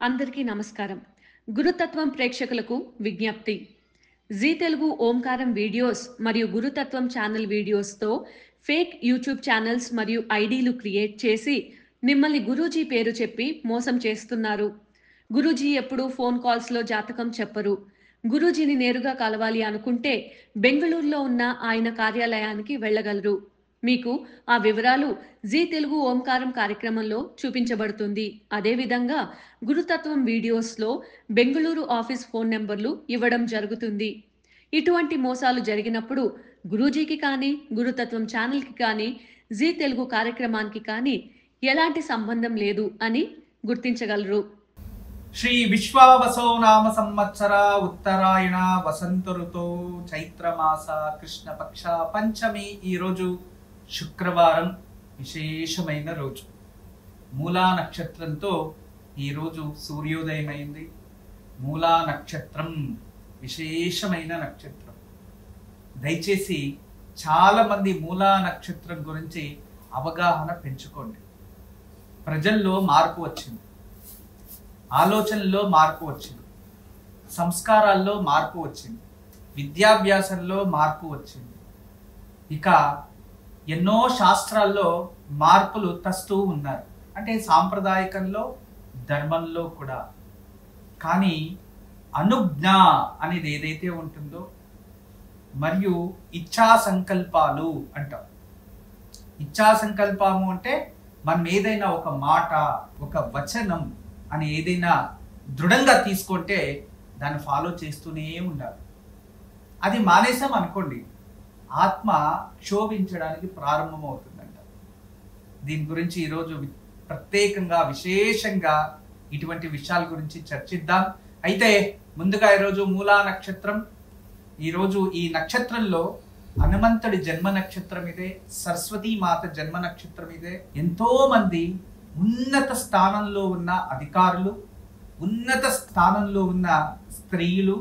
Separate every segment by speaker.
Speaker 1: అందరికీ నమస్కారం. గురుతత్వం ప్రేక్షకులకు విజ్ఞప్తి. జీ తెలుగు ఓంకారం వీడియోస్ మరియు గురుతత్వం ఛానల్ వీడియోస్‌తో ఫేక్ యూట్యూబ్ ఛానల్స్ మరియు ఐడీలు క్రియేట్ చేసి మిమ్మల్ని గురూజీ పేరు చెప్పి మోసం చేస్తున్నారు. గురూజీ ఎప్పుడూ ఫోన్ కాల్స్‌లో జాతకం చెప్పరు. గురూజీని నేరుగా కలవాలి అనుకుంటే బెంగుళూరులో ఉన్న ఆయన కార్యాలయానికి వెళ్ళగలరు. మీకు ఆ వివరాలు జీ తెలుగు ఓంకారం కార్యక్రమంలో చూపించబడుతుంది. అదేవిధంగా గురుతత్వం వీడియోస్‌లో బెంగుళూరు ఆఫీస్ ఫోన్ నంబర్లు ఇవ్వడం జరుగుతుంది. ఇటువంటి మోసాలు జరిగినప్పుడు గురూజీకి కానీ, గురుతత్వం ఛానల్‌కి కానీ, జీ తెలుగు కార్యక్రమానికి కానీ ఎలాంటి సంబంధం లేదు అని గుర్తించగలరు.
Speaker 2: శ్రీ విశ్వావసో నామ సంవత్సర ఉత్తరాయణ వసంత ఋతో చైత్రమాస కృష్ణపక్ష పంచమి. ఈరోజు శుక్రవారం, విశేషమైన రోజు. మూలా నక్షత్రంతో ఈరోజు సూర్యోదయం అయింది. మూలా నక్షత్రం విశేషమైన నక్షత్రం. దయచేసి చాలామంది మూలా నక్షత్రం గురించి అవగాహన పెంచుకోండి. ప్రజల్లో మార్పు వచ్చింది, ఆలోచనలో మార్పు వచ్చింది, సంస్కారాల్లో మార్పు వచ్చింది, విద్యాభ్యాసంలో మార్పు వచ్చింది. ఇక ఎన్నో శాస్త్రాల్లో మార్పులు తెస్తూ ఉన్నారు. అంటే సాంప్రదాయకంలో, ధర్మంలో కూడా. కానీ అనుజ్ఞ అనేది ఏదైతే ఉంటుందో, మరియు ఇచ్ఛా సంకల్పాలు అంటాం. ఇచ్ఛా సంకల్పము అంటే మనం ఏదైనా ఒక మాట, ఒక వచనం అని ఏదైనా దృఢంగా తీసుకుంటే దాన్ని ఫాలో చేస్తూనే ఉండాలి. అది మానేసాం అనుకోండి, ఆత్మ క్షోభించడానికి ప్రారంభమవుతుందంట. దీని గురించి ఈరోజు ప్రత్యేకంగా, విశేషంగా ఇటువంటి విషయాల గురించి చర్చిద్దాం. అయితే ముందుగా ఈరోజు మూలా నక్షత్రం. ఈరోజు ఈ నక్షత్రంలో హనుమంతుడి జన్మ నక్షత్రం ఇదే, సరస్వతీ మాత జన్మ నక్షత్రం ఇదే. ఎంతో మంది ఉన్నత స్థానంలో ఉన్న అధికారులు, ఉన్నత స్థానంలో ఉన్న స్త్రీలు,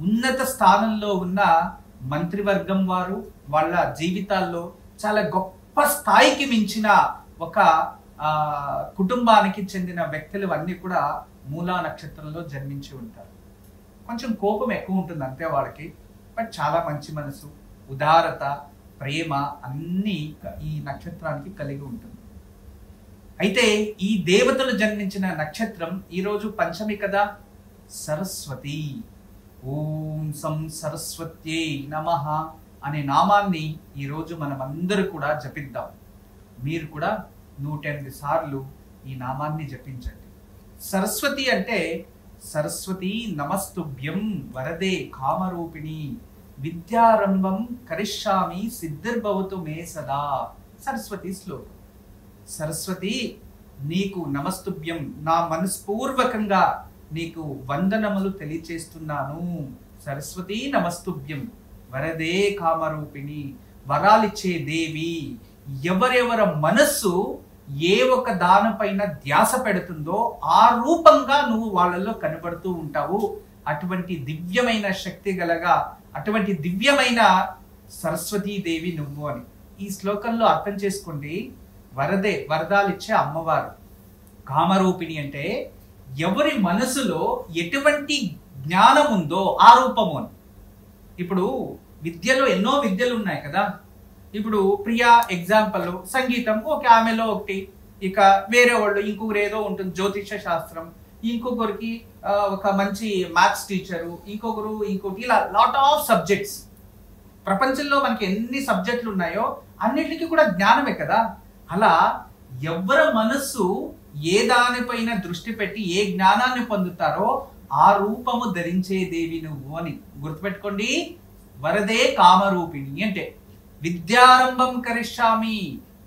Speaker 2: ఉన్నత స్థానంలో ఉన్న మంత్రివర్గం వారు వాళ్ళ జీవితాల్లో చాలా గొప్ప స్థాయికి మించిన ఒక కుటుంబానికి చెందిన వ్యక్తులు అన్నీ కూడా మూలా నక్షత్రంలో జన్మించి ఉంటారు. కొంచెం కోపం ఎక్కువ ఉంటుంది అంతే వాళ్ళకి, బట్ చాలా మంచి మనసు, ఉదారత, ప్రేమ అన్నీ ఈ నక్షత్రానికి కలిగి ఉంటుంది. అయితే ఈ దేవతలు జన్మించిన నక్షత్రం ఈరోజు పంచమి కదా, సరస్వతి. ఓం సం సరస్వత్యై నమః అనే నామాన్ని ఈరోజు మనం అందరూ కూడా జపిద్దాం. మీరు కూడా 108 సార్లు ఈ నామాన్ని జపించండి. సరస్వతి అంటే సరస్వతి నమస్తుభ్యం వరదే కామరూపిణి విద్యారంభం కరిష్యామి సిద్ధిర్భవతు మే సదా. సరస్వతి శ్లోకం. సరస్వతి, నీకు నమస్తుభ్యం, నా మనస్పూర్వకంగా నీకు వందనములు తెలియచేస్తున్నాను. సరస్వతి నమస్తుభ్యం వరదే కామరూపిణి, వరాలిచ్చే దేవి. ఎవరెవర మనస్సు ఏ ఒక దానిపైన ధ్యాస పెడుతుందో ఆ రూపంగా నువ్వు వాళ్ళల్లో కనబడుతూ ఉంటావు. అటువంటి దివ్యమైన శక్తి గలగా, అటువంటి దివ్యమైన సరస్వతీదేవి నువ్వు అని ఈ శ్లోకంలో అర్థం చేసుకోండి. వరదే, వరదాలిచ్చే అమ్మవారు. కామరూపిణి అంటే ఎవరి మనసులో ఎటువంటి జ్ఞానం ఉందో ఆ రూపము అని. ఇప్పుడు విద్యలో ఎన్నో విద్యలు ఉన్నాయి కదా. ఇప్పుడు ప్రియా ఎగ్జాంపుల్ సంగీతం, ఓకే, ఆమెలో ఒకటి. ఇక వేరే వాళ్ళు ఇంకొకరు ఏదో ఉంటుంది, జ్యోతిష శాస్త్రం, ఇంకొకరికి ఒక మంచి మ్యాథ్స్ టీచరు, ఇంకొకటి, ఇలా లాట్ ఆఫ్ సబ్జెక్ట్స్. ప్రపంచంలో మనకి ఎన్ని సబ్జెక్టులు ఉన్నాయో అన్నిటికీ కూడా జ్ఞానమే కదా. అలా ఎవరి మనస్సు ఏ దానిపైన దృష్టి పెట్టి ఏ జ్ఞానాన్ని పొందుతారో ఆ రూపము ధరించే దేవి నువ్వు అని గుర్తుపెట్టుకోండి. వరదే కామరూపిణి అంటే విద్యారంభం కరిష్యామి,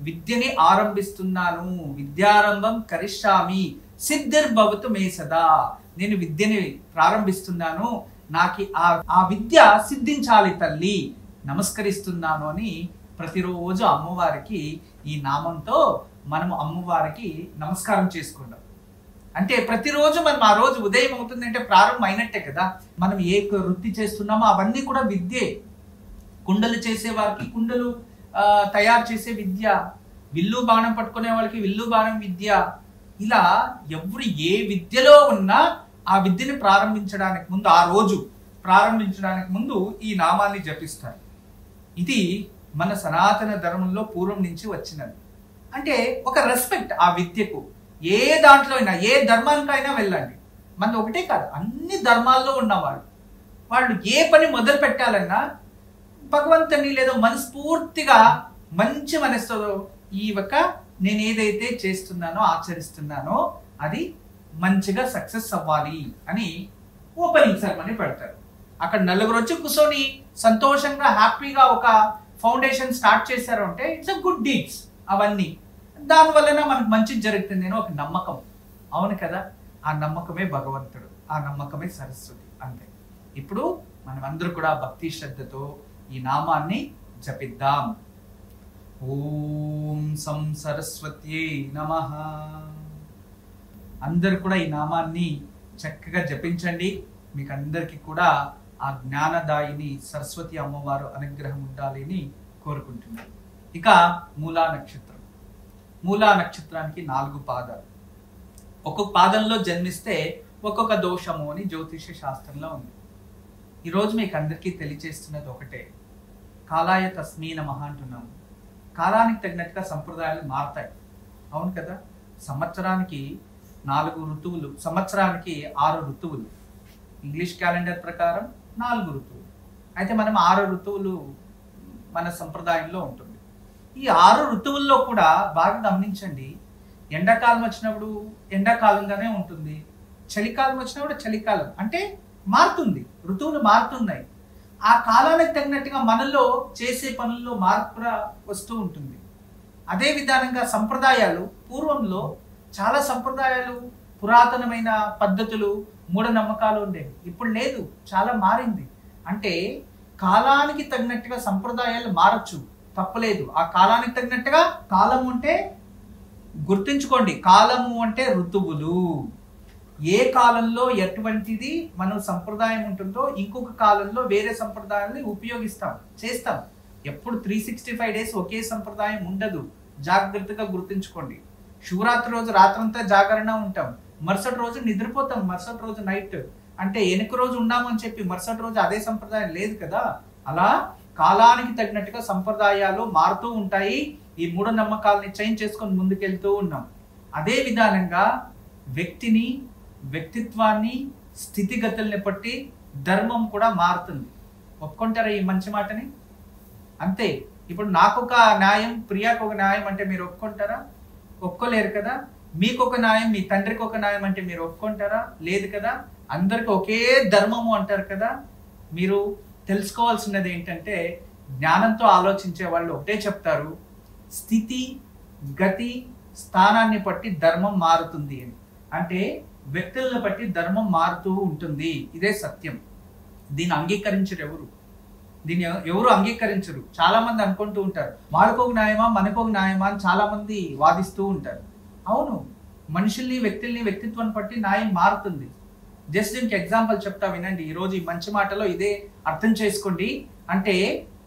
Speaker 2: విద్యని ఆరంభిస్తున్నాను. విద్యారంభం కరిష్యామి సిద్ధిర్భవతు మే సదా, నేను విద్యని ప్రారంభిస్తున్నాను, నాకు ఆ విద్య సిద్ధించాలి తల్లి, నమస్కరిస్తున్నాను అని ప్రతిరోజు అమ్మవారికి ఈ నామంతో మనము అమ్మవారికి నమస్కారం చేసుకుంటాం. అంటే ప్రతిరోజు మనం ఆ రోజు ఉదయం అవుతుందంటే ప్రారంభం అయినట్టే కదా. మనం ఏ వృత్తి చేస్తున్నామో అవన్నీ కూడా విద్యే. కుండలు చేసే వారికి కుండలు తయారు చేసే విద్య, విల్లు బాణం పట్టుకునే వాళ్ళకి విల్లు బాణం విద్య, ఇలా ఎవరు ఏ విద్యలో ఉన్నా ఆ విద్యని ప్రారంభించడానికి ముందు, ఆ రోజు ప్రారంభించడానికి ముందు ఈ నామాన్ని జపిస్తారు. ఇది మన సనాతన ధర్మంలో పూర్వం నుంచి వచ్చినది. అంటే ఒక రెస్పెక్ట్ ఆ విద్యకు. ఏ దాంట్లో అయినా, ఏ ధర్మానికైనా వెళ్ళండి, మన ఒకటే కాదు, అన్ని ధర్మాల్లో ఉన్నవాళ్ళు వాళ్ళు ఏ పని మొదలు పెట్టాలన్నా భగవంతుని లేదా మనస్ఫూర్తిగా మంచి మనసుతో ఈ ఒక నేను ఏదైతే చేస్తున్నానో ఆచరిస్తున్నానో అది మంచిగా సక్సెస్ అవ్వాలి అని ఓపెనింగ్ సెరమనీ పెడతారు. అక్కడ నలుగురు వచ్చి కూర్చొని సంతోషంగా హ్యాపీగా ఒక ఫౌండేషన్ స్టార్ట్ చేశారు అంటే ఇట్స్ అ గుడ్ డీడ్స్. అవన్నీ దానివల్లనే మనకు మంచి జరుగుతుంది అని ఒక నమ్మకం. అవును కదా, ఆ నమ్మకమే భగవంతుడు, ఆ నమ్మకమే సరస్వతి. అంతే. ఇప్పుడు మనం అందరూ కూడా భక్తి శ్రద్ధతో ఈ నామాన్ని జపిద్దాం. ఓం సం సరస్వత్యై నమః. అందరు కూడా ఈ నామాన్ని చక్కగా జపించండి. మీకు అందరికీ కూడా ఆ జ్ఞానదాయిని సరస్వతి అమ్మవారు అనుగ్రహం ఉండాలి అని కోరుకుంటున్నాను. ఇక మూలా నక్షత్రం. మూలా నక్షత్రానికి 4 పాదాలు. ఒక్కొక్క పాదంలో జన్మిస్తే ఒక్కొక్క దోషము అని జ్యోతిష శాస్త్రంలో ఉంది. ఈరోజు మీకు అందరికీ తెలియచేస్తున్నది ఒకటే, కాలాయ తస్మై నమః అంటున్నాము. కాలానికి తగినట్టుగా సంప్రదాయాలు మారుతాయి. అవును కదా, సంవత్సరానికి 4 ఋతువులు, సంవత్సరానికి 6 ఋతువులు. ఇంగ్లీష్ క్యాలెండర్ ప్రకారం 4 ఋతువులు. అయితే మనం 6 ఋతువులు మన సంప్రదాయంలో ఉంటుంది. ఈ 6 ఋతువుల్లో కూడా బాగా గమనించండి, ఎండాకాలం వచ్చినప్పుడు ఎండాకాలంగానే ఉంటుంది, చలికాలం వచ్చినప్పుడు చలికాలం. అంటే మారుతుంది, ఋతువులు మారుతున్నాయి. ఆ కాలానికి తగినట్టుగా మనలో చేసే పనుల్లో మార్పు వస్తూ ఉంటుంది. అదే విధానంగా సంప్రదాయాలు, పూర్వంలో చాలా సంప్రదాయాలు, పురాతనమైన పద్ధతులు, మూఢనమ్మకాలు ఉండేవి. ఇప్పుడు లేదు, చాలా మారింది. అంటే కాలానికి తగినట్టుగా సంప్రదాయాలు మారచ్చు, తప్పలేదు. ఆ కాలానికి తగినట్టుగా, కాలం అంటే గుర్తుంచుకోండి, కాలము అంటే ఋతువులు. ఏ కాలంలో ఎటువంటిది మనం సంప్రదాయం ఉంటుందో ఇంకొక కాలంలో వేరే సంప్రదాయాన్ని ఉపయోగిస్తాం, చేస్తాం. ఎప్పుడు 365 డేస్ ఒకే సంప్రదాయం ఉండదు, జాగ్రత్తగా గుర్తుంచుకోండి. శివరాత్రి రోజు రాత్రంతా జాగరణ ఉంటాం, మరుసటి రోజు నిద్రపోతాం, మరుసటి రోజు నైట్. అంటే వెనుక రోజు ఉన్నామని చెప్పి మరుసటి రోజు అదే సంప్రదాయం లేదు కదా. అలా కాలానికి తగినట్టుగా సంప్రదాయాలు మారుతూ ఉంటాయి. ఈ మూఢనమ్మకాలని చేంజ్ చేసుకొని ముందుకెళ్తూ ఉన్నాం. అదే విధానంగా వ్యక్తిని, వ్యక్తిత్వాన్ని, స్థితిగతుల్ని బట్టి ధర్మం కూడా మారుతుంది. ఒప్పుకుంటారా ఈ మంచి మాటని? అంతే. ఇప్పుడు నాకు ఒక న్యాయం, ప్రియాకు ఒక న్యాయం అంటే మీరు ఒప్పుకుంటారా? ఒప్పుకోలేరు కదా. మీకు ఒక న్యాయం, మీ తండ్రికి ఒక న్యాయం అంటే మీరు ఒప్పుకుంటారా? లేదు కదా. అందరికి ఒకే ధర్మము అంటారు కదా. మీరు తెలుసుకోవాల్సినది ఏంటంటే, జ్ఞానంతో ఆలోచించే వాళ్ళు ఒకటే చెప్తారు, స్థితి, గతి, స్థానాన్ని బట్టి ధర్మం మారుతుంది అని. అంటే వ్యక్తులను బట్టి ధర్మం మారుతూ ఉంటుంది. ఇదే సత్యం. దీన్ని అంగీకరించరు ఎవరు, దీన్ని ఎవరు అంగీకరించరు. చాలా మంది అనుకుంటూ ఉంటారు, వాళ్ళకొక న్యాయమా మనకొక న్యాయమా అని చాలా మంది వాదిస్తూ ఉంటారు. అవును, మనుషుల్ని, వ్యక్తుల్ని, వ్యక్తిత్వాన్ని బట్టి న్యాయం మారుతుంది. జస్ట్ దీనికి ఎగ్జాంపుల్ చెప్తా వినండి. ఈరోజు ఈ మంచి మాటలో ఇదే అర్థం చేసుకోండి. అంటే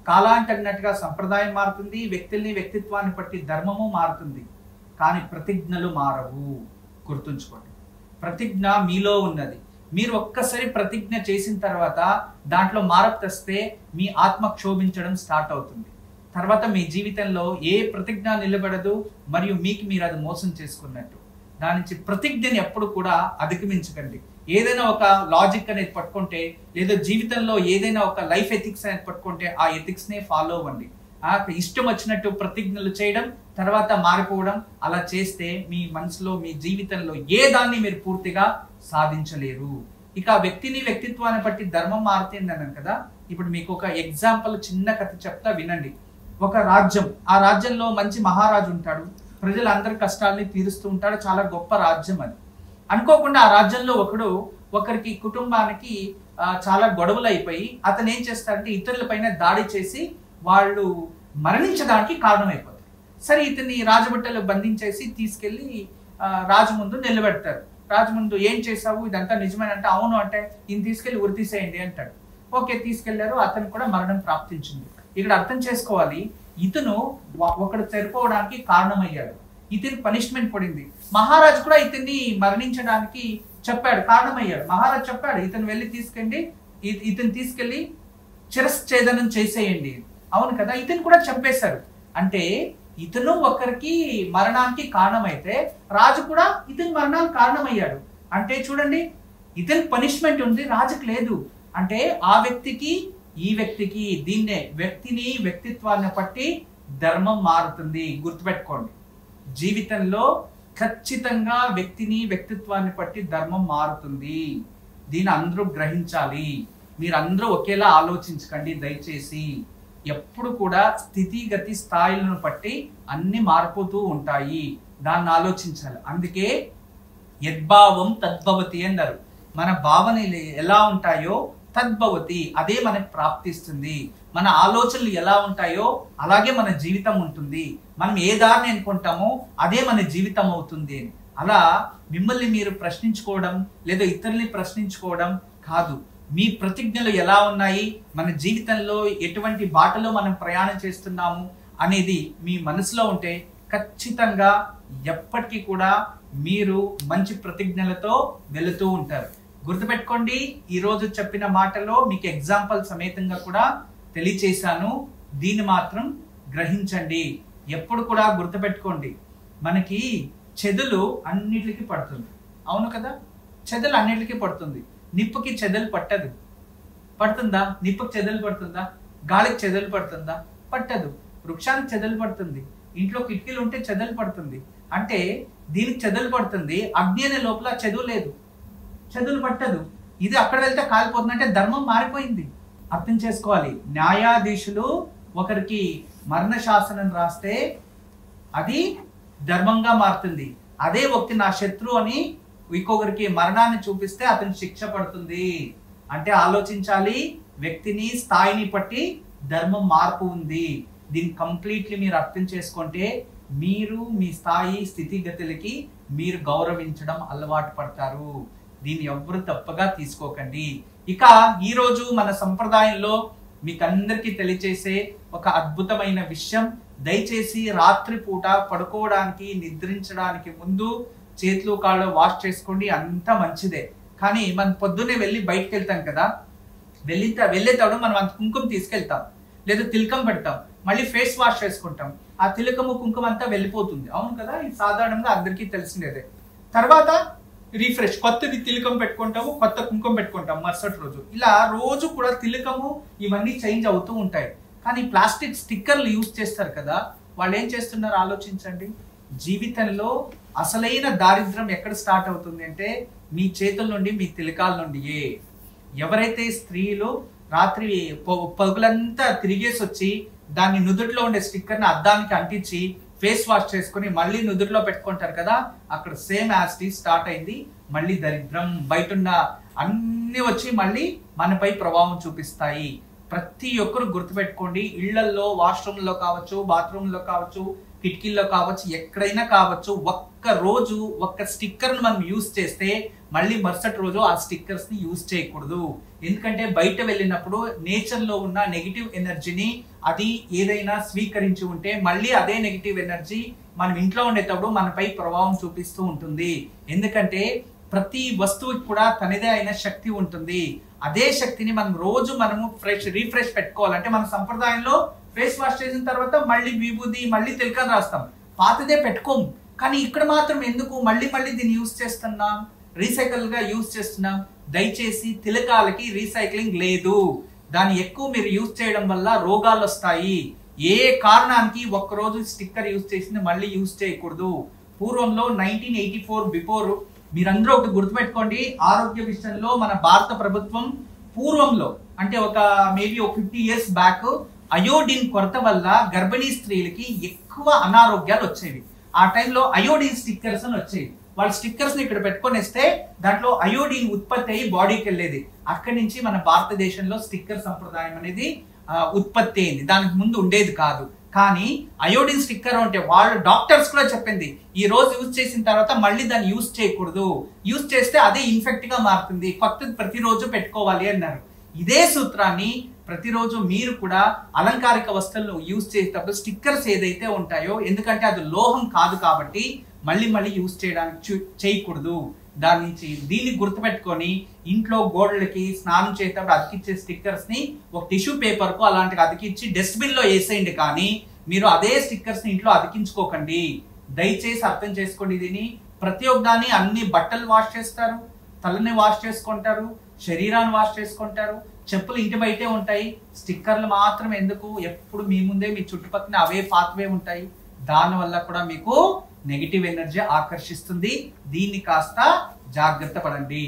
Speaker 2: కాలానికి తగినట్టుగా సంప్రదాయం మారుతుంది, వ్యక్తుల్ని, వ్యక్తిత్వాన్ని బట్టి ధర్మము మారుతుంది. కానీ ప్రతిజ్ఞలు మారవు, గుర్తుంచుకోండి. ప్రతిజ్ఞ మీలో ఉన్నది. మీరు ఒక్కసారి ప్రతిజ్ఞ చేసిన తర్వాత దాంట్లో మార్పు తెస్తే మీ ఆత్మ క్షోభించడం స్టార్ట్ అవుతుంది. తర్వాత మీ జీవితంలో ఏ ప్రతిజ్ఞ నిలబడదు, మరియు మీకు మీరు అది మోసం చేసుకున్నట్టు. దాని నుంచి ప్రతిజ్ఞని ఎప్పుడు కూడా అధిగమించకండి. ఏదైనా ఒక లాజిక్ అనేది పట్టుకుంటే, లేదా జీవితంలో ఏదైనా ఒక లైఫ్ ఎథిక్స్ అనేది పట్టుకుంటే ఆ ఎథిక్స్ నే ఫాలో అవ్వండి. ఆ ఇష్టం వచ్చినట్టు ప్రతిజ్ఞలు చేయడం, తర్వాత మారిపోవడం, అలా చేస్తే మీ మనసులో, మీ జీవితంలో ఏ దాన్ని మీరు పూర్తిగా సాధించలేరు. ఇక వ్యక్తిని, వ్యక్తిత్వాన్ని బట్టి ధర్మం మారుతుంది అన్నాను కదా. ఇప్పుడు మీకు ఒక ఎగ్జాంపుల్, చిన్న కథ చెప్తా వినండి. ఒక రాజ్యం, ఆ రాజ్యంలో మంచి మహారాజు ఉంటాడు, ప్రజలందరి కష్టాలని తీరుస్తూ ఉంటాడు, చాలా గొప్ప రాజ్యం అది. అనుకోకుండా ఆ రాజ్యంలో ఒకరికి కుటుంబానికి చాలా గొడవలు అయిపోయి అతను ఏం చేస్తాడంటే ఇతరుల పైన దాడి చేసి వాళ్ళు మరణించడానికి కారణమైపోతారు. సరే, ఇతన్ని రాజభట్టలో బంధించేసి తీసుకెళ్లి రాజు ముందు నిలబెడతారు. రాజు ముందు ఏం చేసావు, ఇదంతా నిజమేనంటే అవును అంటే, ఈయన తీసుకెళ్లి ఉరి తీసేయండి అంటాడు. ఓకే, తీసుకెళ్లారు. అతను కూడా మరణం ప్రాప్తించింది. ఇక్కడ అర్థం చేసుకోవాలి, ఇతను ఒకడు చనిపోవడానికి కారణమయ్యాడు. ఇతని పనిష్మెంట్ పడింది. మహారాజు కూడా ఇతన్ని మరణించడానికి చెప్పాడు, కారణమయ్యాడు. మహారాజు చెప్పాడు, ఇతను తీసుకెళ్లి శిరశ్ఛేదనం చేసేయండి. అవును కదా, ఇతను కూడా చంపేశారు. అంటే ఇతను ఒకరికి మరణానికి కారణమైతే రాజు కూడా ఇతని మరణానికి కారణమయ్యాడు. అంటే చూడండి, ఇతని పనిష్మెంట్ ఉంది, రాజుకు లేదు. అంటే ఆ వ్యక్తికి ఈ వ్యక్తికి దీన్నే వ్యక్తిత్వాన్ని బట్టి ధర్మం మారుతుంది. గుర్తుపెట్టుకోండి, జీవితంలో ఖచ్చితంగా వ్యక్తిత్వాన్ని బట్టి ధర్మం మారుతుంది. దీన్ని అందరూ గ్రహించాలి. మీరందరూ ఒకేలా ఆలోచించకండి దయచేసి. ఎప్పుడు కూడా స్థితిగతి స్థాయిలను బట్టి అన్ని మారిపోతూ ఉంటాయి, దాన్ని ఆలోచించాలి. అందుకే యద్భావం తద్భవతి అన్నారు. మన భావనలు ఎలా ఉంటాయో తద్భవతి, అదే మనకు ప్రాప్తిస్తుంది. మన ఆలోచనలు ఎలా ఉంటాయో అలాగే మన జీవితం ఉంటుంది. మనం ఏ దారిని అనుకుంటామో అదే మన జీవితం అవుతుంది. అలా మిమ్మల్ని మీరు ప్రశ్నించుకోవడం లేదా ఇతరుల్ని ప్రశ్నించుకోవడం కాదు. మీ ప్రతిజ్ఞలు ఎలా ఉన్నాయి, మన జీవితంలో ఎటువంటి బాటలో మనం ప్రయాణం చేస్తున్నాము అనేది మీ మనసులో ఉంటే ఖచ్చితంగా ఎప్పటికీ కూడా మీరు మంచి ప్రతిజ్ఞలతో వెళుతూ ఉంటారు. గుర్తుపెట్టుకోండి, ఈరోజు చెప్పిన మాటలో మీకు ఎగ్జాంపుల్ సమేతంగా కూడా తెలియచేశాను. దీన్ని మాత్రం గ్రహించండి. ఎప్పుడు కూడా గుర్తుపెట్టుకోండి, మనకి చెదలు అన్నిటికీ పడుతుంది. అవును కదా, చెదలు అన్నిటికీ పడుతుంది. నిప్పుకి చెదలు పడుతుందా? నిప్పుకి చెదలు పడుతుందా? గాలికి చెదలు పడుతుందా? పట్టదు. వృక్షానికి చెదలు పడుతుంది. ఇంట్లో కిటికీలు ఉంటే చెదలు పడుతుంది. అంటే దీనికి చెదలు పడుతుంది. అగ్ని అనే లోపల చెదువు లేదు, చెదులు పట్టదు. ఇది అక్కడ వెళ్తే కాలిపోతుంది. అంటే ధర్మం మారిపోయింది. అర్థం చేసుకోవాలి. న్యాయాధీశులు ఒకరికి మరణ శాసనం రాస్తే అది ధర్మంగా మారుతుంది. అదే వ్యక్తి నా శత్రువు అని ఇంకొకరికి మరణాన్ని చూపిస్తే అతని శిక్ష పడుతుంది. అంటే ఆలోచించాలి, వ్యక్తిని స్థాయిని బట్టి ధర్మం మార్పు ఉంది. దీన్ని కంప్లీట్లీ మీరు అర్థం చేసుకుంటే మీరు మీ స్థితిగతులకి మీరు గౌరవించడం అలవాటు పడతారు. దీన్ని ఎవ్వరు తప్పగా తీసుకోకండి. ఇక ఈరోజు మన సంప్రదాయంలో మీకు అందరికీ తెలియచేసే ఒక అద్భుతమైన విషయం, దయచేసి రాత్రి పూట పడుకోవడానికి నిద్రించడానికి ముందు చేతులు కాళ్ళు వాష్ చేసుకోండి, అంత మంచిదే. కానీ మనం పొద్దున్నే వెళ్ళి బయటకు వెళ్తాం కదా, వెళ్ళేటప్పుడు మనం అంత కుంకుమ తీసుకెళ్తాం, లేదా తిలకం పెడతాం, మళ్ళీ ఫేస్ వాష్ చేసుకుంటాం. ఆ తిలకము కుంకుమ అంతా వెళ్ళిపోతుంది. అవును కదా, ఇది సాధారణంగా అందరికీ తెలిసినదే. తర్వాత రీఫ్రెష్, కొత్తది తిలకం పెట్టుకుంటాము, కొత్త కుంకుమ పెట్టుకుంటాం మరుసటి రోజు. ఇలా రోజు కూడా తిలకము ఇవన్నీ చేంజ్ అవుతూ ఉంటాయి. కానీ ప్లాస్టిక్ స్టిక్కర్లు యూజ్ చేస్తారు కదా, వాళ్ళు ఏం చేస్తున్నారు ఆలోచించండి. జీవితంలో అసలైన దారిద్ర్యం ఎక్కడ స్టార్ట్ అవుతుంది అంటే మీ చేతుల నుండి, మీ తిలకాల నుండి. ఎవరైతే స్త్రీలు రాత్రి పగులంతా తిరిగేసి వచ్చి దాన్ని నుదుటిలో ఉండే స్టిక్కర్ని అద్దానికి అంటించి ఫేస్ వాష్ చేసుకుని మళ్ళీ నుదుటిలో పెట్టుకుంటారు కదా, అక్కడ సేమ్ యాసిటీ స్టార్ట్ అయింది. మళ్ళీ దరిద్రం, బయట ఉన్న అన్ని వచ్చి మళ్ళీ మనపై ప్రభావం చూపిస్తాయి. ప్రతి ఒక్కరు గుర్తుపెట్టుకోండి, ఇళ్లల్లో వాష్రూమ్లో కావచ్చు, బాత్రూంలో కావచ్చు, కిటికీల్లో కావచ్చు, ఎక్కడైనా కావచ్చు, ఒక్క రోజు ఒక్క స్టిక్కర్ను మనం యూజ్ చేస్తే మళ్ళీ మరుసటి రోజు ఆ స్టిక్కర్స్ ని యూజ్ చేయకూడదు. ఎందుకంటే బయట వెళ్ళినప్పుడు నేచర్ లో ఉన్న నెగిటివ్ ఎనర్జీని అది ఏదైనా స్వీకరించి ఉంటే మళ్ళీ అదే నెగిటివ్ ఎనర్జీ మనం ఇంట్లో ఉండేటప్పుడు మనపై ప్రభావం చూపిస్తూ ఉంటుంది. ఎందుకంటే ప్రతి వస్తువుకి కూడా తనదే అయిన శక్తి ఉంటుంది. అదే శక్తిని మనము రీఫ్రెష్ పెట్టుకోవాలంటే మన సంప్రదాయంలో ఫేస్ వాష్ చేసిన తర్వాత మళ్ళీ విభూది, మళ్ళీ తిలకం రాస్తాం, పాతదే పెట్టుకోము. కానీ ఇక్కడ మాత్రం ఎందుకు మళ్ళీ దీన్ని యూజ్ చేస్తున్నాం, రీసైకిల్ గా యూజ్ చేస్తున్నాం. దయచేసి తిలకాలకి రీసైక్లింగ్ లేదు. దాన్ని ఎక్కువ మీరు యూజ్ చేయడం వల్ల రోగాలు వస్తాయి. ఏ కారణానికి ఒక్కరోజు స్టిక్కర్ యూజ్ చేసింది మళ్ళీ యూజ్ చేయకూడదు. పూర్వంలో 1984 బిఫోర్ మీరందరూ ఒకటి గుర్తుపెట్టుకోండి, ఆరోగ్య విషయంలో మన భారత ప్రభుత్వం పూర్వంలో అంటే ఒక మేబీ 50 years బ్యాక్ అయోడిన్ కొరత వల్ల గర్భిణీ స్త్రీలకి ఎక్కువ అనారోగ్యాలు వచ్చేవి. ఆ టైంలో అయోడిన్ స్టిక్కర్స్ అని వచ్చేవి. వాళ్ళ స్టిక్కర్స్ ని ఇక్కడ పెట్టుకొనిస్తే దాంట్లో అయోడిన్ ఉత్పత్తి అయ్యి బాడీకి వెళ్ళేది. అక్కడి నుంచి మన భారతదేశంలో స్టిక్కర్ సంప్రదాయం అనేది ఉత్పత్తి అయింది. దానికి ముందు ఉండేది కాదు. కానీ అయోడిన్ స్టిక్కర్ అంటే వాళ్ళు డాక్టర్స్ కూడా చెప్పింది, ఈ రోజు యూజ్ చేసిన తర్వాత మళ్ళీ దాన్ని యూజ్ చేయకూడదు, యూజ్ చేస్తే అదే ఇన్ఫెక్ట్ గా మారుతుంది, కొత్తది ప్రతిరోజు పెట్టుకోవాలి అన్నారు. ఇదే సూత్రాన్ని ప్రతిరోజు మీరు కూడా అలంకారిక వస్తువులను యూజ్ చేసేటప్పుడు స్టిక్కర్స్ ఏదైతే ఉంటాయో, ఎందుకంటే అది లోహం కాదు కాబట్టి మళ్ళీ మళ్ళీ యూజ్ చేయకూడదు. దాని నుంచి దీన్ని గుర్తుపెట్టుకొని ఇంట్లో గోడలకి స్నానం చేసేటప్పుడు అతికిచ్చే స్టిక్కర్స్ ని ఒక టిష్యూ పేపర్ కు అలాంటివి అతికిచ్చి డస్ట్బిన్ లో వేసేయండి. కానీ మీరు అదే స్టిక్కర్స్ ని ఇంట్లో అతికించుకోకండి. దయచేసి అర్థం చేసుకోండి. దీన్ని ప్రతి ఒక్కదాన్ని అన్ని బట్టలు వాష్ చేస్తారు, తలని వాష్ చేసుకుంటారు, శరీరాన్ని వాష్ చేసుకుంటారు, చెప్పులు ఇంటి బయటే ఉంటాయి. స్టిక్కర్లు మాత్రం ఎందుకు? ఎప్పుడు మీ ముందే మీ చుట్టుపక్కల అవే పాత్వే ఉంటాయి. దానివల్ల కూడా మీకు నెగిటివ్ ఎనర్జీ ఆకర్షిస్తుంది. దీన్ని కాస్త జాగ్రత్త పడండి.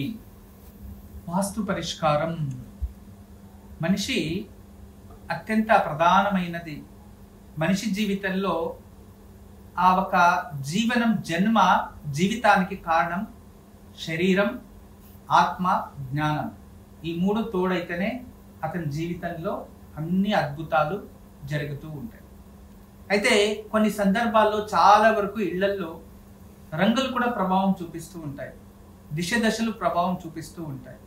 Speaker 2: వాస్తు పరిష్కారం మనిషి అత్యంత ప్రధానమైనది. మనిషి జీవితంలో ఆ ఒక జన్మ జీవితానికి కారణం శరీరం, ఆత్మ, జ్ఞానం. ఈ మూడు తోడైతేనే అతని జీవితంలో అన్ని అద్భుతాలు జరుగుతూ ఉంటాయి. అయితే కొన్ని సందర్భాల్లో చాలా వరకు ఇళ్లల్లో రంగులు కూడా ప్రభావం చూపిస్తూ ఉంటాయి, దశలు ప్రభావం చూపిస్తూ ఉంటాయి.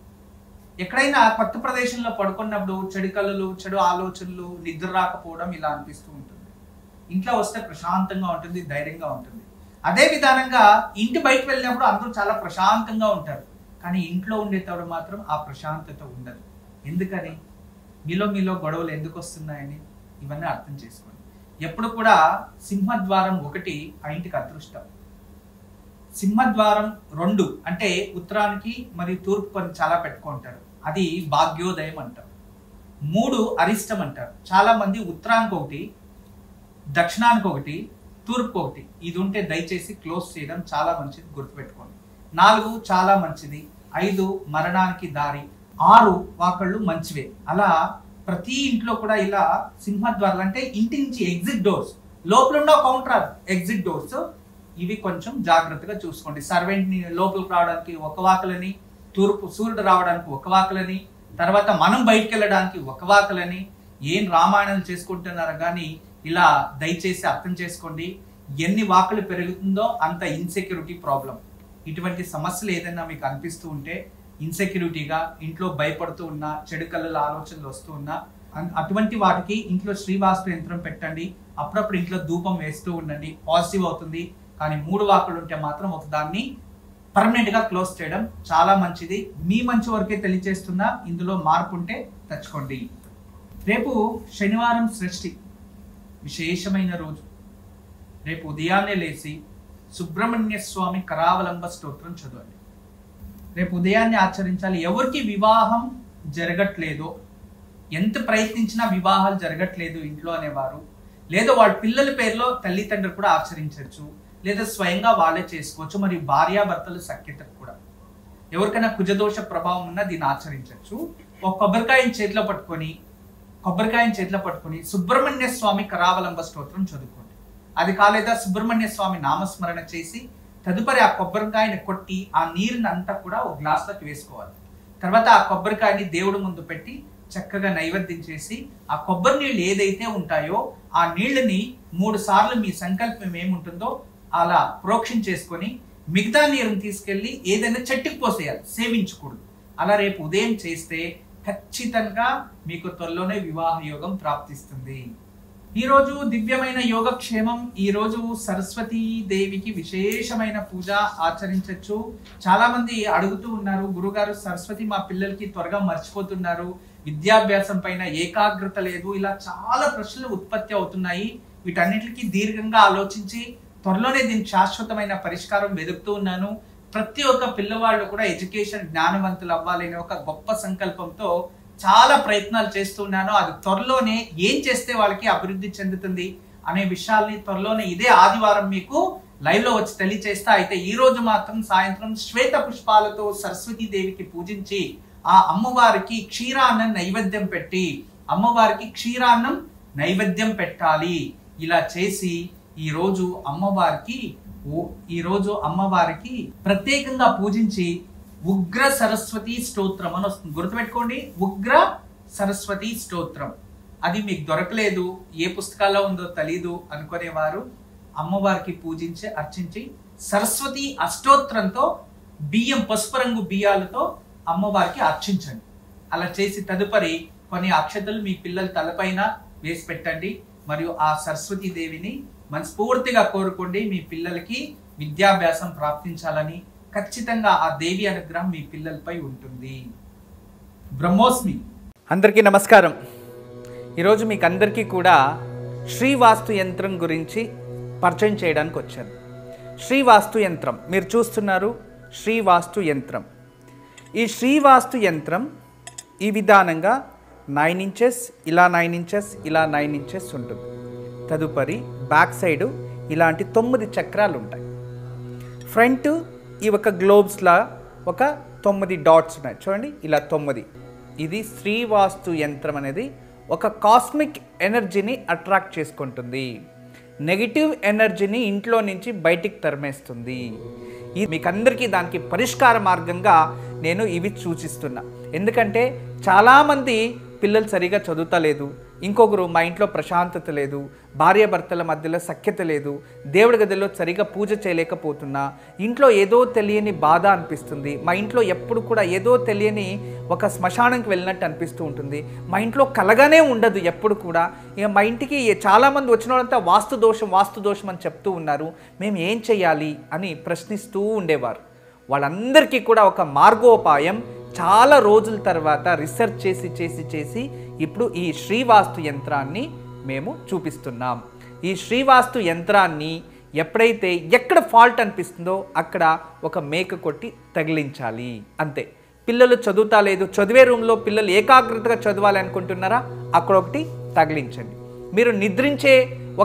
Speaker 2: ఎక్కడైనా కొత్త ప్రదేశంలో పడుకున్నప్పుడు చెడు కళలు, చెడు ఆలోచనలు, నిద్ర రాకపోవడం ఇలా అనిపిస్తూ ఉంటుంది. ఇంట్లో వస్తే ప్రశాంతంగా ఉంటుంది, ధైర్యంగా ఉంటుంది. అదే విధానంగా ఇంటి బయటకు వెళ్ళినప్పుడు అందరూ చాలా ప్రశాంతంగా ఉంటారు. కానీ ఇంట్లో ఉండేటప్పుడు మాత్రం ఆ ప్రశాంతత ఉండదు. ఎందుకని? మీలో గొడవలు ఎందుకు వస్తున్నాయని ఇవన్నీ అర్థం చేసుకోండి. ఎప్పుడు కూడా సింహద్వారం 1 ఆ ఇంటికి అదృష్టం. సింహద్వారం 2 అంటే ఉత్తరానికి మరియు తూర్పు కొన్ని చాలా పెట్టుకుంటారు, అది భాగ్యోదయం అంటారు. 3 అరిష్టం అంటారు. చాలా మంది ఉత్తరానికి 1, దక్షిణానికి 1, తూర్పు 1 ఇది ఉంటే దయచేసి క్లోజ్ చేయడం చాలా మంచిది, గుర్తుపెట్టుకోండి. 4 చాలా మంచిది, 5 మరణానికి దారి, 6 వాకళ్ళు మంచివే. అలా ప్రతి ఇంట్లో కూడా ఇలా సింహద్వారాలు అంటే ఇంటి నుంచి ఎగ్జిట్ డోర్స్, లోపల ఉన్న కౌంటర్ ఎగ్జిట్ డోర్స్, ఇవి కొంచెం జాగ్రత్తగా చూసుకోండి. సర్వెంట్ ని లోపలికి రావడానికి ఒక వాకలని, తూర్పు సూర్యుడు రావడానికి ఒక వాకలని, తర్వాత మనం బయటికి వెళ్ళడానికి ఒక వాకలని. ఏం రామాయణాలు చేసుకుంటున్నారో కానీ ఇలా దయచేసి అర్థం చేసుకోండి. ఎన్ని వాకలు పెరుగుతుందో అంత ఇన్సెక్యూరిటీ ప్రాబ్లం. ఇటువంటి సమస్యలు ఏదైనా మీకు అనిపిస్తూ ఉంటే, ఇన్సెక్యూరిటీగా ఇంట్లో భయపడుతూ ఉన్నా, చెడు కళ్ళ ఆలోచనలు వస్తూ ఉన్నా, అటువంటి వాటికి ఇంట్లో శ్రీవాస్తు యంత్రం పెట్టండి. అప్పుడప్పుడు ఇంట్లో ధూపం వేస్తూ ఉండండి, పాజిటివ్ అవుతుంది. కానీ 3 వాకులు ఉంటే మాత్రం ఒక దాన్ని పర్మనెంట్ గా క్లోజ్ చేయడం చాలా మంచిది. మీ మంచి వరకే తెలియజేస్తున్నా, ఇందులో మార్పు ఉంటే తెచ్చుకోండి. రేపు శనివారం సృష్టి విశేషమైన రోజు. రేపు ఉదయాన్నే లేచి సుబ్రహ్మణ్య స్వామి కరావలంబ స్తోత్రం చదవండి. రేపు ఉదయాన్నే ఆచరించాలి. ఎవరికి వివాహం జరగట్లేదో, ఎంత ప్రయత్నించినా వివాహాలు జరగట్లేదు ఇంట్లో అనేవారు, లేదా వాళ్ళ పిల్లల పేరులో తల్లిదండ్రులు కూడా ఆచరించవచ్చు, లేదా స్వయంగా వాళ్ళే చేసుకోవచ్చు. మరియు భార్యాభర్తలు సఖ్యతకు కూడా ఎవరికైనా కుజదోష ప్రభావం ఉన్నా దీన్ని ఆచరించవచ్చు. ఒక కొబ్బరికాయని చేతిలో పట్టుకొని సుబ్రహ్మణ్య స్వామి కరావలంబ స్తోత్రం చదువుకోండి. అది కాలేదా సుబ్రహ్మణ్య స్వామి నామస్మరణ చేసి తదుపరి ఆ కొబ్బరికాయని కొట్టి ఆ నీరుని అంతా కూడా ఒక గ్లాస్లోకి వేసుకోవాలి. తర్వాత ఆ కొబ్బరికాయని దేవుడి ముందు పెట్టి చక్కగా నైవేద్యం చేసి ఆ కొబ్బరి నీళ్ళు ఏదైతే ఉంటాయో ఆ నీళ్ళని 3 సార్లు మీ సంకల్పం ఏముంటుందో అలా ప్రోక్షణ చేసుకొని మిగతా నీరుని తీసుకెళ్లి ఏదైనా చెట్టుకు పోసేయాలి, సేవించకూడదు. అలా రేపు ఉదయం చేస్తే ఖచ్చితంగా మీకు త్వరలోనే వివాహ యోగం ప్రాప్తిస్తుంది. ఈ రోజు దివ్యమైన యోగక్షేమం. ఈ రోజు సరస్వతీ దేవికి విశేషమైన పూజ ఆచరించవచ్చు. చాలా మంది అడుగుతూ ఉన్నారు, గురుగారు సరస్వతి మా పిల్లలకి త్వరగా మర్చిపోతున్నారు, విద్యాభ్యాసం పైన ఏకాగ్రత లేదు, ఇలా చాలా ప్రశ్నలు ఉత్పత్తి అవుతున్నాయి. వీటన్నిటికీ దీర్ఘంగా ఆలోచించి త్వరలోనే దీనికి శాశ్వతమైన పరిష్కారం వెతుకుతూ ఉన్నాను. ప్రతి ఒక్క పిల్లవాళ్ళు కూడా ఎడ్యుకేషన్ జ్ఞానవంతులు అవ్వాలనే ఒక గొప్ప సంకల్పంతో చాలా ప్రయత్నాలు చేస్తున్నాను. అది త్వరలోనే ఏం చేస్తే వాళ్ళకి అభివృద్ధి చెందుతుంది అనే విషయాల్ని త్వరలోనే ఇదే ఆదివారం మీకు లైవ్ లో వచ్చి తెలియజేస్తా. అయితే ఈ రోజు మాత్రం సాయంత్రం శ్వేత పుష్పాలతో సరస్వతీ దేవికి పూజించి ఆ అమ్మవారికి క్షీరాన్నం నైవేద్యం పెట్టి అమ్మవారికి క్షీరాన్నం నైవేద్యం పెట్టాలి. ఇలా చేసి ఈ రోజు అమ్మవారికి ప్రత్యేకంగా పూజించి ఉగ్ర సరస్వతి స్తోత్రం అని వస్తుంది, గుర్తుపెట్టుకోండి. ఉగ్ర సరస్వతి స్తోత్రం. అది మీకు దొరకలేదు, ఏ పుస్తకాల్లో ఉందో తెలీదు అనుకునేవారు అమ్మవారికి పూజించి అర్చించి సరస్వతి అష్టోత్తరంతో బియ్యం, పసుపు రంగు బియ్యాలతో అమ్మవారికి అర్చించండి. అలా చేసి తదుపరి కొన్ని అక్షతలు మీ పిల్లల తలపైన వేసి పెట్టండి. మరియు ఆ సరస్వతీ దేవిని మనస్ఫూర్తిగా కోరుకోండి. మీ పిల్లలకి విద్యాభ్యాసం ప్రాప్తించాలని, ఖచ్చితంగా ఆ దేవి అనుగ్రహం మీ పిల్లలపై ఉంటుంది. బ్రహ్మోస్మి. అందరికీ నమస్కారం. ఈరోజు మీకు అందరికీ కూడా శ్రీవాస్తు యంత్రం గురించి పరిచయం చేయడానికి వచ్చాను. శ్రీవాస్తు యంత్రం మీరు చూస్తున్నారు. శ్రీవాస్తు యంత్రం. ఈ శ్రీవాస్తు యంత్రం ఈ విధానంగా 9 ఇంచెస్, ఇలా 9 ఇంచెస్, ఇలా 9 ఇంచెస్ ఉంటుంది. తదుపరి బ్యాక్ సైడు ఇలాంటి 9 చక్రాలు ఉంటాయి. ఫ్రంట్ ఈ ఒక గ్లోబ్స్లా ఒక 9 డాట్స్ ఉన్నాయి చూడండి, ఇలా 9. ఇది శ్రీవాస్తు యంత్రం అనేది ఒక కాస్మిక్ ఎనర్జీని అట్రాక్ట్ చేసుకుంటుంది. నెగిటివ్ ఎనర్జీని ఇంట్లో నుంచి బయటికి తరిమేస్తుంది. ఇది మీకు అందరికీ దానికి పరిష్కార మార్గంగా నేను ఇవి సూచిస్తున్నా. ఎందుకంటే చాలామంది పిల్లలు సరిగా చదువుతలేదు, ఇంకొకరు మా ఇంట్లో ప్రశాంతత లేదు, భార్యాభర్తల మధ్యలో సఖ్యత లేదు, దేవుడి గదిలో సరిగా పూజ చేయలేకపోతున్నా, ఇంట్లో ఏదో తెలియని బాధ అనిపిస్తుంది, మా ఇంట్లో ఎప్పుడు కూడా ఏదో తెలియని ఒక శ్మశానంకి వెళ్ళినట్టు అనిపిస్తూ ఉంటుంది, మా ఇంట్లో కలగానే ఉండదు ఎప్పుడు కూడా, ఇక మా ఇంటికి చాలామంది వచ్చిన వాళ్ళంతా వాస్తు దోషం అని చెప్తూ ఉన్నారు, మేము ఏం చేయాలి అని ప్రశ్నిస్తూ ఉండేవారు. వాళ్ళందరికీ కూడా ఒక మార్గోపాయం చాలా రోజుల తర్వాత రీసెర్చ్ చేసి ఇప్పుడు ఈ శ్రీవాస్తు యంత్రాన్ని మేము చూపిస్తున్నాం. ఈ శ్రీవాస్తు యంత్రాన్ని ఎప్పుడైతే ఎక్కడ ఫాల్ట్ అనిపిస్తుందో అక్కడ ఒక మేక కొట్టి తగిలించాలి, అంతే. పిల్లలు చదువుతా లేదు, చదివే రూమ్లో పిల్లలు ఏకాగ్రతగా చదవాలి అనుకుంటున్నారా, అక్కడ ఒకటి తగిలించండి. మీరు నిద్రించే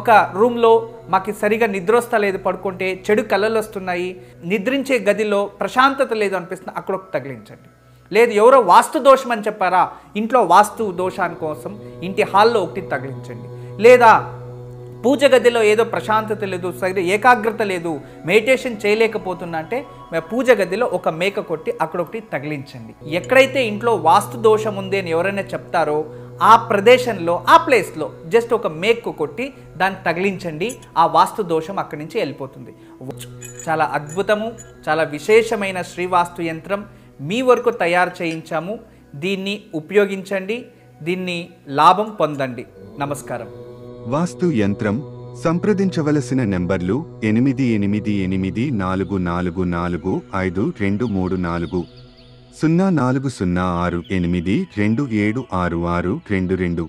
Speaker 2: ఒక రూమ్లో మాకు సరిగా నిద్ర వస్తలేదు, పడుకుంటే చెడు కళలు వస్తున్నాయి, నిద్రించే గదిలో ప్రశాంతత లేదు అనిపిస్తుంది, అక్కడ ఒకటి తగిలించండి. లేదు ఎవరో వాస్తు దోషం అని చెప్పారా, ఇంట్లో వాస్తు దోషాని కోసం ఇంటి హాల్లో ఒకటి తగిలించండి. లేదా పూజ గదిలో ఏదో ప్రశాంతత లేదు, సరిగ్గా ఏకాగ్రత లేదు, మెడిటేషన్ చేయలేకపోతున్నా అంటే పూజ గదిలో ఒక మేక కొట్టి అక్కడ ఒకటి తగిలించండి. ఎక్కడైతే ఇంట్లో వాస్తు దోషం ఉంది అని ఎవరైనా చెప్తారో ఆ ప్రదేశంలో ఆ ప్లేస్లో జస్ట్ ఒక మేకు కొట్టి దాన్ని తగిలించండి, ఆ వాస్తు దోషం అక్కడి నుంచి వెళ్ళిపోతుంది. చాలా అద్భుతము, చాలా విశేషమైన శ్రీవాస్తు యంత్రం మీ వరకు తయారు చేయించాము. దీన్ని ఉపయోగించండి, దీన్ని లాభం పొందండి. నమస్కారం.
Speaker 3: వాస్తు యంత్రం సంప్రదించవలసిన నెంబర్లు 8844452334 040682766622.